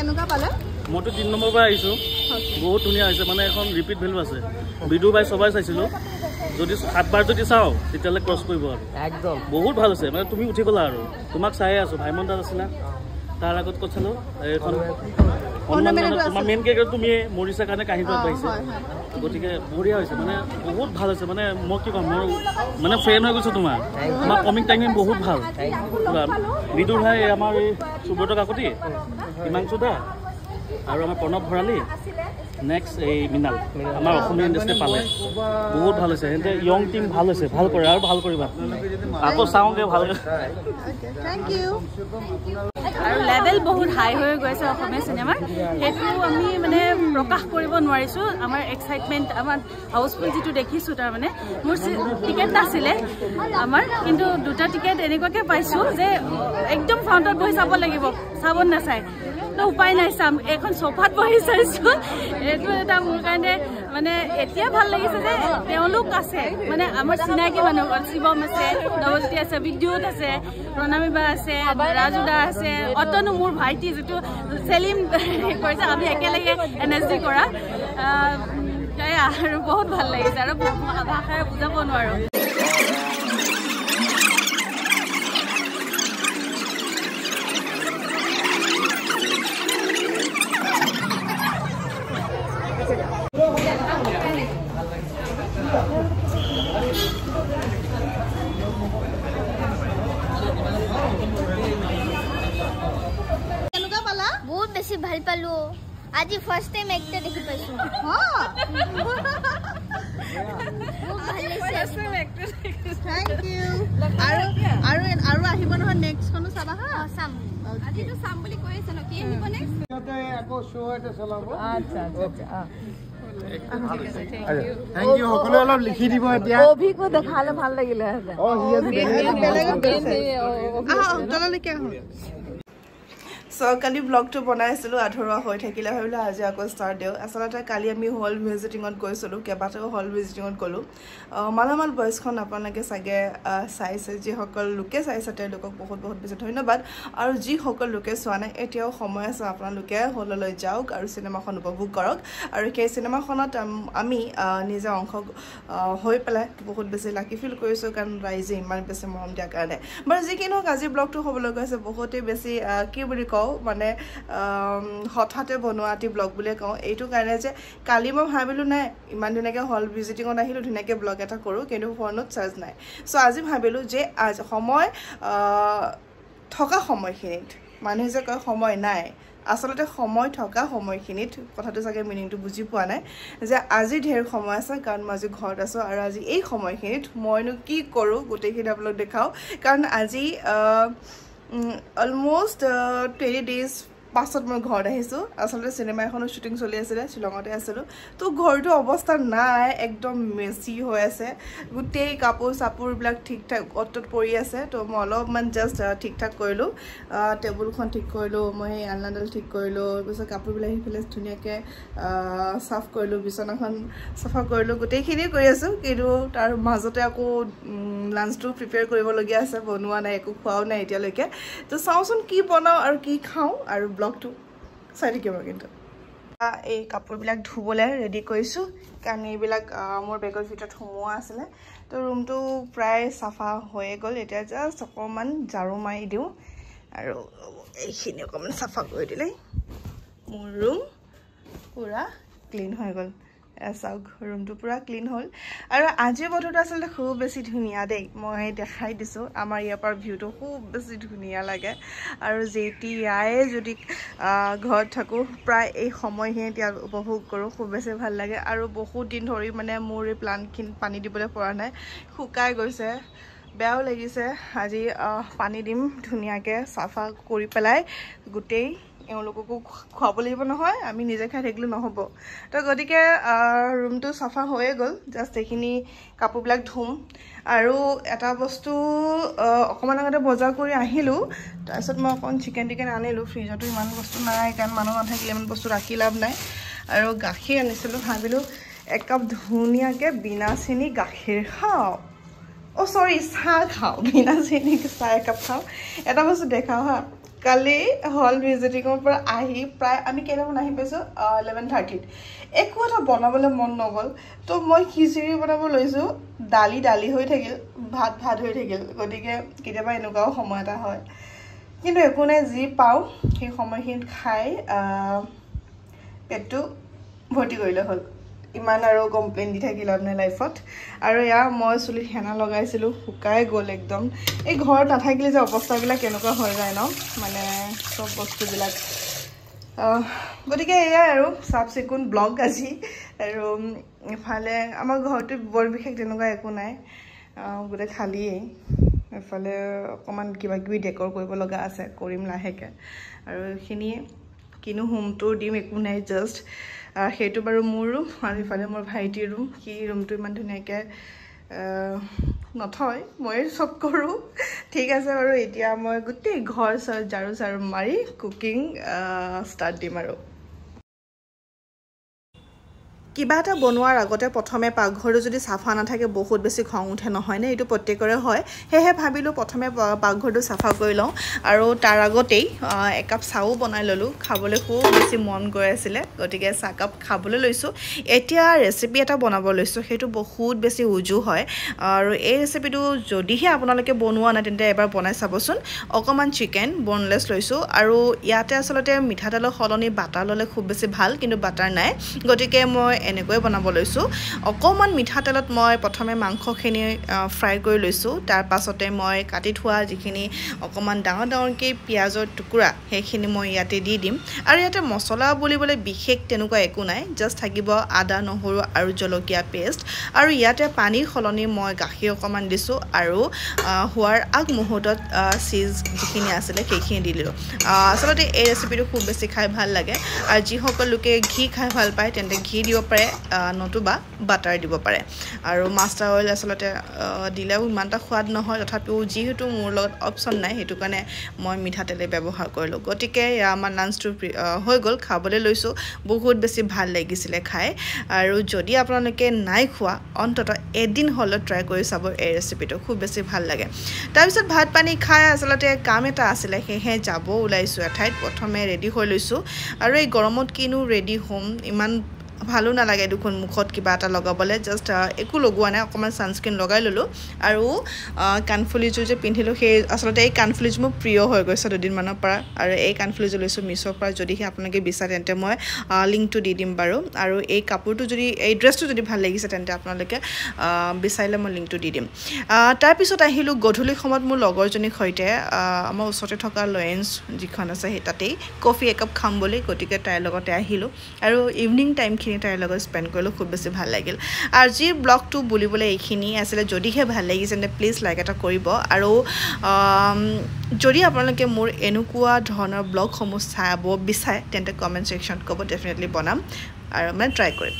কেনেকুৱা পালে মইতো 3 নম্বৰ পৰা আহিছো বহুত ধুনীয়া হৈছে মানে এখন ৰিপিট ভ্যালু আছে ভিডিও বাই সবাই চাইছিলো যদি 7 বাৰ যদি চাও তেতিয়ালে ক্ৰস কৰিব আৰু একদম বহুত ভাল আছে মানে তুমি উঠি গলা আৰু তোমাক চাই আছো ভাইমন দাস আছিলা তাৰ আগত কৈছিলো এখন তোমাৰ মেইন কেৰেক্টাৰ তুমি মৰিছা কাৰণে কাহিনীটো পাইছে গতিকে বঢ়িয়া হৈছে মানে বহুত ভাল হৈছে মানে মই কি কম মানে ফ্ৰেন্ড হৈ গৈছো তোমাৰ কমিং টাইমিং বহুত ভাল বিদুৰ ভাই আমাৰ এই সুব্ৰত কাকতি হিমাংশু দা আৰু আমাৰ প্ৰণৱ ভৰালী নেক্সট এই মিনাল আমাৰ অসমীয়া ইণ্ডাষ্ট্ৰি পালে বহুত ভাল হৈছে হেতে ইয়ং টিম ভাল হৈছে ভাল কৰে আৰু ভাল কৰিবা আকৌ চাওঁগে ভালকে থ্যাংক ইউ আৰু লেভেল বহুত হাই হৈ গৈছে অসমীয়া চিনেমাৰ সেইটো আমি মানে প্ৰকাশ কৰিব নোৱাৰিছো আমাৰ এক্সাইটমেন্ট আমাৰ হাউসফুল যেটো দেখিছো তাৰ মানে মোৰ টিকেট নাছিলে আমাৰ কিন্তু দুটা টিকেট এনেকুৱাকে পাইছো যে একদম ফ্ৰণ্টত বহি চাব লাগিব চাব নাচাই তো উপায় নাই চাম এখন সোফাত বহি চাইছো এটো এটা মোৰ কাৰণে মানে এতিয়া ভাল লাগিছে যে তেওঁলোক আছে মানে আমাৰ চিনাকি মানুহ শিৱম আছে নৱজ্যোতি আছে বিদ্যুৎ আছে প্ৰণামী বা আছে ৰাজুদা আছে অতনো মোৰ ভাইটি যেটো সেলিম কৰিছে আমি একেলগে এনএসডি কৰা আৰু বহুত ভাল লাগিছে আৰু ভাষাৰে বুজাব নোৱাৰো बहुत बेसी ভাল পালো আজি ফাৰ্স্ট টাইম একটা দেখি পাইছো হ্যাঁ থ্যাংক ইউ আৰু আহিব নহয় নেক্সট কোন চাবা হা সাম আজি তো চাম বুলি কৈছে ন কি আহিব নেক্সট ইয়াতে আকৌ শো এটা চলাব আচ্ছা থ্যাংক ইউ সকলো অলপ লিখি দিব এতিয়া অভিকো দেখালে ভাল লাগিলে বেলেগ তললৈকে আহো সো কালি ব্লগটো বনাইছিলো আধৰুৱা হৈ থাকিলে ভাবিলো আজি আকৌ ষ্টাৰ্ট দিও আসলতে কালি আমি হল ভিজিটিংত গৈছিলো কেবাটাও হল ভিজিটিংত গলো মালামাল বয়সখন আপোনালোকে সাগে চাইছে যি সকল লোকে চাইছে তেওঁলোকক বহুত বহুত বেছি ধন্যবাদ আৰু যি সকল লোকে চোৱা নাই এতিয়াও সময় আছে আপোনালোকে হললৈ যাওক আৰু সিনেমাখন উপভোগ কৰক আৰু সেই সিনেমাখনত আমি নিজে অংশ হৈ পেলাই বহুত বেছি লাকি ফিল কৰিছো কাৰণ ৰাইজে ইমান বেছি মৰম দিয়া কাৰণে বাৰু যি কিনো আজি ব্লগটো হ'বলৈ গৈছে বহুতেই বেছি কি বুলি কওঁ মানে হঠাতে বনোৱাটি ব্লগ বুলি কওঁ এইটো কাৰণে যে কালি মই ভাবিলো নাই ইমান ধুনীয়াকৈ হল ভিজিটিংত আহিলো ধুনীয়াকৈ ব্লগ এটা কৰো কিন্তু ফোনত চাৰ্জ নাই সো আজি ভাবিলো যে আজ সময় থকা সময়খিনিত মানুহে যে কয় সময় নাই আসলতে সময় থকা সময়খিনিত কথাটো চাগে মিনিংটো বুজি পোৱা নাই যে আজি ঢেৰ সময় আছে কাৰণ মই আজি ঘৰত আছো আৰু আজি এই সময়খিনিত মইনো কি কৰো গোটেইখিনি আপোনালোক দেখাও কাৰণ আজি almost 20 days পাছত মই ঘৰত আহিছো আসলে সিনেমা এখনৰ শুটিং চলি আছিল শিলঙতে আছিল তো ঘৰটো অৱস্থা নাই একদম মেসি হৈ আছে গুটেই কাপোৰ সাপুৰ বিলাক ঠিক ঠাক অটত পৰি আছে তো মই অলপমান জাস্ট ঠিক ঠাক কৰিলো টেবুলখন ঠিক কৰিলো মই আলনাডাল ঠিক কৰিলো পিছত কাপোৰ বিলাক হিফালে ধুনীয়াকে সাফ কৰিলো বিছনাখন সাফা কৰিলো গুটেইখিনি কৰি আছো কিন্তু তাৰ মাজতে আকৌ লাঞ্চটো প্ৰিপেয়াৰ কৰিব লগিয়া আছে বনোৱা নাই একো খোৱাও নাই এতিয়ালৈকে তো চাওচোন কি বনাও আৰু কি খাও আৰু ব্লগটো চাই থাকিব কিন্তু এই কাপোৰবিলাক ধুবলৈ ৰেডি কৰিছো কাৰণ এইবিলাক মোৰ বেগৰ ভিতৰত সোমোৱা আছিলে তো ৰুমটো প্ৰায় চাফা হৈ গ'ল এতিয়া জাষ্ট অকণমান ঝাৰু মাৰি দিওঁ আৰু এইখিনি অকণমান চাফা কৰি দিলে মোৰ ৰুম পুৰা ক্লিন হৈ গ'ল চাওক ৰুমটো পুৰা ক্লিন হ'ল আৰু আজিৰ বতৰটো আচলতে খুব বেছি ধুনীয়া দেই মই দেখাই দিছোঁ আমাৰ ইয়াৰ পৰা ভিউটো খুব বেছি ধুনীয়া লাগে আৰু যেতিয়াই যদি ঘৰত থাকোঁ প্ৰায় এই সময়খিনিত ইয়াত উপভোগ কৰোঁ খুব বেছি ভাল লাগে আৰু বহুত দিন ধৰি মানে মোৰ এই প্লাণ্টখিনি পানী দিবলৈ পৰা নাই শুকাই গৈছে বেয়াও লাগিছে আজি পানী দিম ধুনীয়াকৈ চাফা কৰি পেলাই গোটেই এওঁলোককো খুৱাব লাগিব নহয় আমি নিজে খাই থাকিলে নহ'ব তো গতিকে ৰুমটো চাফা হৈয়ে গ'ল জাষ্ট এইখিনি কাপোৰবিলাক ধুম আৰু এটা বস্তু অকণমান আগতে বজাৰ কৰি আহিলোঁ তাৰপিছত মই অকণ চিকেন আনিলোঁ ফ্ৰিজতো ইমান বস্তু নাই কাৰণ মানুহ নাথাকিলে ইমান বস্তু ৰাখি লাভ নাই আৰু গাখীৰ আনিছিলোঁ ভাবিলোঁ একাপ ধুনীয়াকৈ বিনা চেনি গাখীৰ খাওঁ Oh sorry, চাহ খাও বিনা চেনি চাহ একাপ খাও এটা বস্তু দেখাও হা কালি হল ভিজিটিঙৰ পৰা আহি প্ৰায় আমি কেইটামান আহি পাইছোঁ 11:30 একো এটা বনাবলৈ মন নগ'ল তো মই খিচিৰি বনাব লৈছোঁ দালি হৈ থাকিল ভাত হৈ থাকিল গতিকে কেতিয়াবা এনেকুৱাও সময় এটা হয় কিন্তু একো নাই যি পাওঁ সেই সময়খিনিত খাই পেটটো ভৰ্তি কৰিলে হ'ল ইমান আৰু কমপ্লেইন দি থাকিল আপোনাৰ লাইফত আৰু মই চুলিত হেনা লগাইছিলোঁ শুকাই গ'ল একদম এই ঘৰত নাথাকিলে যে অৱস্থাবিলাক কেনেকুৱা হৈ যায় ন মানে চব বস্তুবিলাক গতিকে এয়াই আৰু চাফ চিকুণ ব্লগ আজি আৰু ইফালে আমাৰ ঘৰটো বৰ বিশেষ তেনেকুৱা একো নাই গোটেই খালীয়েই এফালে অকণমান কিবা কিবি ডেকৰ কৰিব লগা আছে কৰিম লাহেকৈ আৰু এইখিনিয়ে কিনো হোম টুৰ দিম একো নাই জাষ্ট সেইটো বাৰু মোৰ ৰুম আৰু ইফালে মোৰ ভাইটিৰ ৰুম সি ৰুমটো ইমান ধুনীয়াকৈ নথয় মই চব কৰোঁ ঠিক আছে বাৰু এতিয়া মই গোটেই ঘৰ ঝাৰু মাৰি কুকিং ষ্টাৰ্ট দিম আৰু কিবা এটা বনোৱাৰ আগতে প্ৰথমে পাকঘৰটো যদি চাফা নাথাকে বহুত বেছি খং উঠে নহয়নে এইটো প্ৰত্যেকৰে হয় সেয়েহে ভাবিলোঁ প্ৰথমে পাকঘৰটো চাফা কৰি লওঁ আৰু তাৰ আগতেই একাপ চাহো বনাই ল'লোঁ খাবলৈ খুব বেছি মন গৈ আছিলে গতিকে চাহকাপ খাবলৈ লৈছোঁ এতিয়া ৰেচিপি এটা বনাব লৈছোঁ সেইটো বহুত বেছি উজু হয় আৰু এই ৰেচিপিটো যদিহে আপোনালোকে বনোৱা নাই তেন্তে এবাৰ বনাই চাবচোন অকণমান চিকেন বনলেছ লৈছোঁ আৰু ইয়াতে আচলতে মিঠাতেলৰ সলনি বাটাৰ ল'লে খুব বেছি ভাল কিন্তু বাটাৰ নাই গতিকে মই এনেকৈ বনাব লৈছোঁ অকণমান মিঠাতেলত মই প্ৰথমে মাংসখিনি ফ্ৰাই কৰি লৈছোঁ তাৰ পাছতে মই কাটি থোৱা যিখিনি অকণমান ডাঙৰকৈ পিঁয়াজৰ টুকুৰা সেইখিনি মই ইয়াতে দি দিম আৰু ইয়াতে মছলা বুলিবলৈ বিশেষ তেনেকুৱা একো নাই জাষ্ট থাকিব আদা নহৰু আৰু জলকীয়া পেষ্ট আৰু ইয়াতে পানীৰ সলনি মই গাখীৰ অকণমান দিছোঁ আৰু হোৱাৰ আগমুহূৰ্তত চীজ যিখিনি আছিলে সেইখিনি দি দিলোঁ আচলতে এই ৰেচিপিটো খুব বেছি খাই ভাল লাগে আৰু যিসকল লোকে ঘি খাই ভাল পায় তেন্তে ঘি দিব পাৰে নতুবা বাটাৰ দিব পাৰে আৰু মাষ্টাৰ অইল আচলতে দিলেও ইমান এটা সোৱাদ নহয় তথাপিও যিহেতু মোৰ লগত অপশ্যন নাই সেইটো কাৰণে মই মিঠাতেলে ব্যৱহাৰ কৰিলোঁ গতিকে আমাৰ লাঞ্চটো হৈ গ'ল খাবলৈ লৈছোঁ বহুত বেছি ভাল লাগিছিলে খাই আৰু যদি আপোনালোকে নাই খোৱা অন্ততঃ এদিন হ'লেও ট্ৰাই কৰি চাব এই ৰেচিপিটো খুব বেছি ভাল লাগে তাৰপিছত ভাত পানী খাই আচলতে কাম এটা আছিলে সেয়েহে যাব ওলাইছোঁ এঠাইত প্ৰথমে ৰেডি হৈ লৈছোঁ আৰু এই গৰমত কিনো ৰেডি হ'ম ইমান ভালো নালাগে দুখন মুখত কিবা এটা লগাবলৈ জাষ্ট একো লগোৱা নাই অকণমান ছানস্ক্ৰীন লগাই ল'লোঁ আৰু কাণফুলিযোৰ যে পিন্ধিলোঁ সেই আচলতে এই কাণফুলিযোৰ মোৰ প্ৰিয় হৈ গৈছে দুদিনমানৰ পৰা আৰু এই কাণফুলিযোৰ লৈছোঁ মিছ'ৰ পৰা যদিহে আপোনালোকে বিচাৰে তেন্তে মই লিংকটো দি দিম বাৰু আৰু এই কাপোৰটো যদি এই ড্ৰেছটো যদি ভাল লাগিছে তেন্তে আপোনালোকে বিচাৰিলে মই লিংকটো দি দিম তাৰপিছত আহিলোঁ গধূলি সময়ত মোৰ লগৰজনীৰ সৈতে আমাৰ ওচৰতে থকা লয়েন্স যিখন আছে সেই তাতেই কফি একাপ খাম বুলি গতিকে তাইৰ লগতে আহিলোঁ আৰু ইভিনিং টাইমখিনি তাইৰ লগত স্পেণ্ড কৰিলোঁ খুব বেছি ভাল লাগিল আজিৰ ব্লগটো বুলিবলৈ এইখিনি আছিলে যদিহে ভাল লাগিছে তেন্তে প্লিজ লাইক এটা কৰিব আৰু যদি আপোনালোকে মোৰ এনেকুৱা ধৰণৰ ব্লগসমূহ চাব বিচাৰে তেন্তে কমেণ্ট ছেকশ্যনত ক'ব ডেফিনেটলি বনাম আৰু মানে ট্ৰাই কৰিম